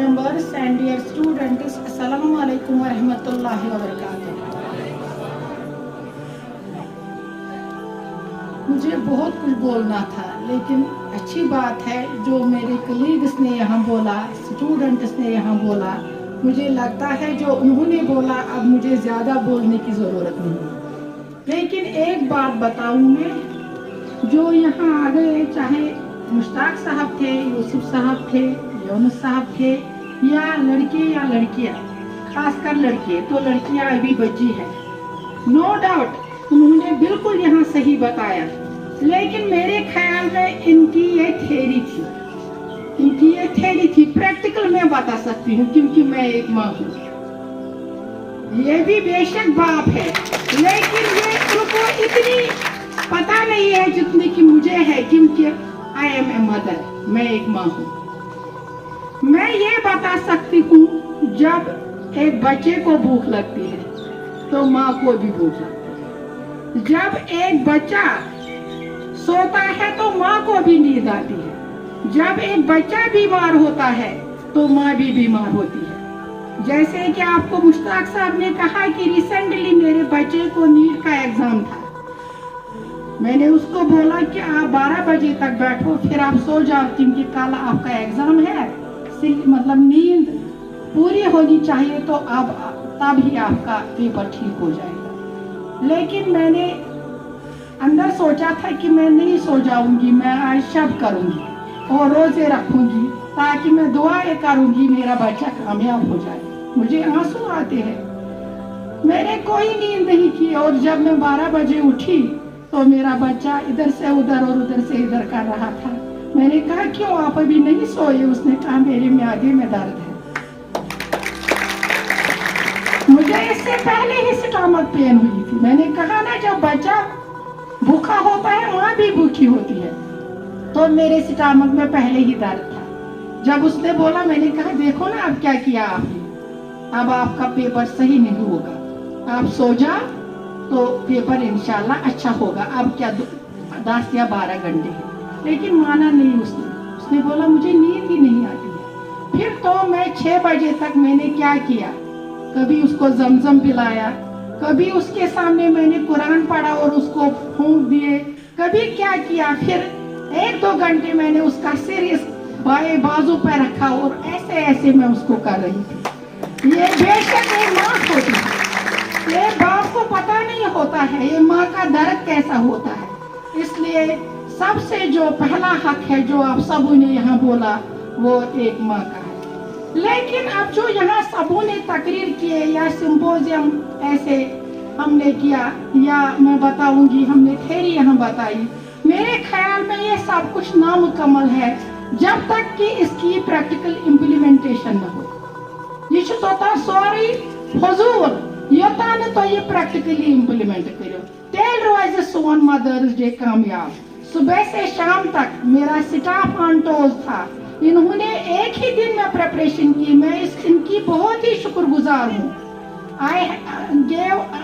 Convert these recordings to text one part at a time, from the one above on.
members and dear students, Assalamu alaikum wa rahmatullahi wa barakatuh. मुझे बहुत कुछ बोलना था, लेकिन अच्छी बात है जो मेरे कलीग्स ने यहाँ बोला, स्टूडेंट्स ने यहाँ बोला, मुझे लगता है जो उन्होंने बोला अब मुझे ज़्यादा बोलने की ज़रूरत नहीं। लेकिन एक बात बताऊँ मैं, जो यहाँ आ गए, चाहे मुश्ताक साहब थे, यूसुफ साहब थे, यूनुस साहब थे, या लड़के या लड़कियाँ, खासकर लड़के, तो लड़कियाँ अभी बची हैं। नो डाउट उन्होंने बिल्कुल यहाँ सही बताया, लेकिन मेरे ख्याल में इनकी ये थ्योरी थी, प्रैक्टिकल मैं बता सकती हूँ क्योंकि मैं एक माँ हूँ। ये भी बेशक बाप है, लेकिन ये उनको इतनी पता नहीं है जितनी कि मुझे है, क्योंकि आई एम ए मदर, मैं एक माँ हूँ। मैं ये बता सकती हूँ, जब एक बच्चे को भूख लगती है तो माँ को भी भूख लगती है। जब एक बच्चा सोता है तो माँ को भी नींद आती है। जब एक बच्चा बीमार होता है तो माँ भी बीमार होती है। जैसे कि आपको मुश्ताक साहब ने कहा कि रिसेंटली मेरे बच्चे को नीट का एग्जाम था। मैंने उसको बोला कि आप 12 बजे तक बैठो, फिर आप सो जाओ क्योंकि कल आपका एग्जाम है, मतलब नींद पूरी होनी चाहिए, तो अब तब ही आपका पेपर ठीक हो जाएगा। लेकिन मैंने अंदर सोचा था कि मैं नहीं सो जाऊंगी, मैं आज शब करूंगी और रोजे रखूंगी ताकि मैं दुआएं करूंगी मेरा बच्चा कामयाब हो जाए। मुझे आंसू आते हैं, मैंने कोई नींद नहीं की, और जब मैं 12 बजे उठी तो मेरा बच्चा इधर से उधर और उधर से इधर कर रहा था। मैंने कहा क्यों आप अभी नहीं सोए? उसने कहा मेरे म्यादे में दर्द है। मुझे इससे पहले ही स्टमक पेन हुई थी। मैंने कहा ना, जब बच्चा भूखा होता है माँ भी भूखी होती है, तो मेरे स्टमक में पहले ही दर्द था। जब उसने बोला, मैंने कहा देखो ना अब क्या किया आपने, अब आपका पेपर सही नहीं होगा, आप सो जाओ तो पेपर इंशाल्लाह अच्छा होगा। अब क्या 10 या 12 घंटे है। लेकिन माना नहीं उसने बोला मुझे नींद ही नहीं आती है। फिर तो मैं 6 बजे तक मैंने क्या किया, कभी उसको जमजम पिलाया, कभी उसके सामने मैंने कुरान पढ़ा और उसको फूंक दिए, कभी क्या किया। फिर 1-2 घंटे मैंने उसका सिर इस बाएं बाजू पर रखा और ऐसे ऐसे मैं उसको कर रही थी। ये बेशक एक माँ होती है, ये बाप को पता नहीं होता है ये माँ का दर्द कैसा होता है। इसलिए सबसे जो पहला हक है जो आप सबों ने यहाँ बोला, वो एक माँ का है। लेकिन अब जो यहाँ सबों ने तकरीर किए या सिम्पोजियम ऐसे हमने किया, या मैं बताऊंगी हमने थ्योरी यहाँ बताई, मेरे ख्याल में ये सब कुछ नामुकम्मल है जब तक कि इसकी प्रैक्टिकल इम्प्लीमेंटेशन न हो। ये तो सॉरी फजूल योतान तो ये प्रैक्टिकली इम्प्लीमेंट करो, तेल रोज सोन मदर्स डे कामयाब। सुबह से शाम तक मेरा स्टाफ ऑन टोज था। इन्होंने एक ही दिन में प्रिपरेशन की, मैं इनकी बहुत ही शुक्रगुजार हूँ।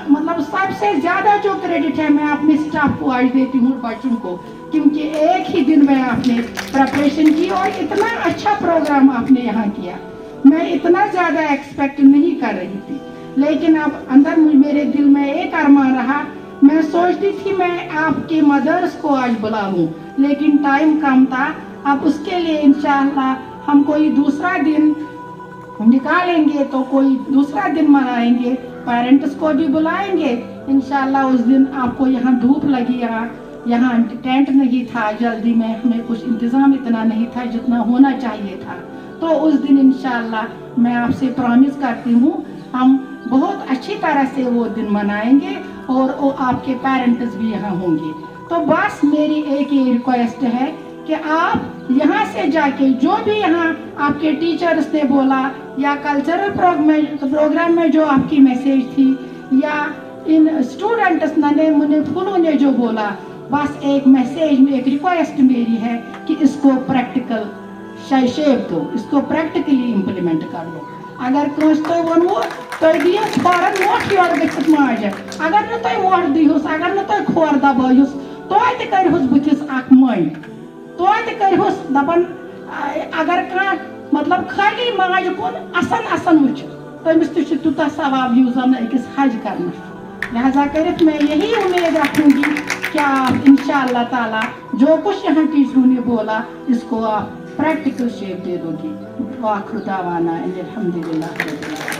मतलब सबसे ज्यादा जो क्रेडिट है मैं अपने स्टाफ को आज देती हूँ, बच्चों को, क्योंकि एक ही दिन में आपने प्रिपरेशन की और इतना अच्छा प्रोग्राम आपने यहाँ किया। मैं इतना ज्यादा एक्सपेक्ट नहीं कर रही थी, लेकिन अब अंदर मेरे दिल में एक अरमान रहा। मैं सोचती थी मैं आपके मदर्स को आज बुलाऊं, लेकिन टाइम कम था। अब उसके लिए इंशाअल्लाह हम कोई दूसरा दिन निकालेंगे, तो कोई दूसरा दिन मनाएंगे, पेरेंट्स को भी बुलाएंगे इंशाअल्लाह। उस दिन आपको यहाँ धूप लगी, यहाँ टेंट नहीं था, जल्दी में हमें कुछ इंतजाम इतना नहीं था जितना होना चाहिए था, तो उस दिन इंशाअल्लाह मैं आपसे प्रॉमिस करती हूँ हम बहुत अच्छी तरह से वो दिन मनाएंगे और वो आपके पेरेंट्स भी यहाँ होंगे। तो बस मेरी एक ही रिक्वेस्ट है कि आप यहाँ से जाके जो भी यहाँ आपके टीचर्स ने बोला, या कल्चरल प्रोग्राम में जो आपकी मैसेज थी, या इन स्टूडेंट्स ने मुझे फूलों ने जो बोला, बस एक मैसेज में एक रिक्वेस्ट मेरी है कि इसको प्रैक्टिकल शेप दो, इसको प्रैक्टिकली इम्प्लीमेंट कर लो। अगर कस तो वो तो दियो फौरन मोट योर गछत माज, अगर न तो मोट दियोस, अगर न तो खोर दबायोस, तो करहोस बुथिस अख मई, तो करहोस दपन अगर का مطلب خالی ماج کن اصن وچ تمس تہ تیوتاہ ثواب یوزن أکس حج کرنس. لہذا کرت میں یہی امید رکھوں گی کہ آپ انشاءاللہ تعالی جو کچھ یہاں ٹیچروں نے بولا اس کو آپ پریکٹیکل شیپ دے دو گی. وآخر دعوانا ان الحمدللہ.